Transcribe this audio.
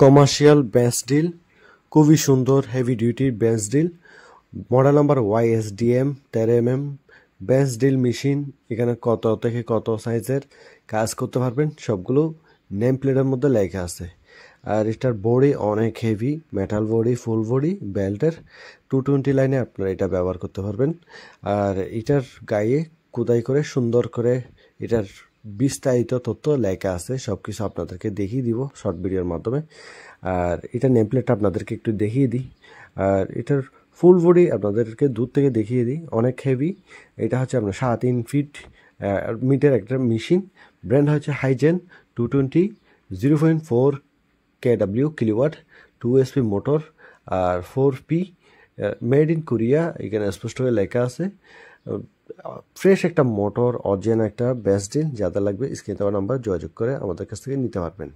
Commercial bench deal, খুবই সুন্দর heavy ডিউটির bench drill. Model number YSDM 13mm bench drill machine. এখানে কত থেকে কত সাইজের কাজ করতে পারবেন সবগুলো নেম প্লেটের মধ্যে লেখা আছে। আর এটার বডি অনেক heavy, metal body, full body বেল্টের 220 লাইনে আপনারা এটা ব্যবহার করতে পারবেন। আর এটার গায়ে খোদাই করে সুন্দর করে এটার বিস্তারিত তথ্য লেখা আছে, সব কিছু আপনাদেরকে দেখিয়ে দিব শর্ট ভিডিওর মাধ্যমে। আর এটার নেম প্লেটটা আপনাদেরকে একটু দেখিয়ে দিই। আর এটার ফুল বডি আপনাদেরকে দূর থেকে দেখিয়ে দিই, অনেক হেভি। এটা হচ্ছে আপনার 3.5 ফিট মিটার একটা মেশিন। ব্র্যান্ড হচ্ছে হাইজেন 220, 0.4 kW কিলোওয়াট, 2 HP মোটর আর 4P, মেড ইন কোরিয়া। এখানে স্পষ্ট করে লেখা আছে। ফ্রেশ একটা মোটর, অরিজিনাল একটা বেস্ট ডিল। যাদের লাগবে স্ক্রিনে দেওয়া নাম্বার যোগাযোগ করে আমাদের কাছ থেকে নিতে পারবেন।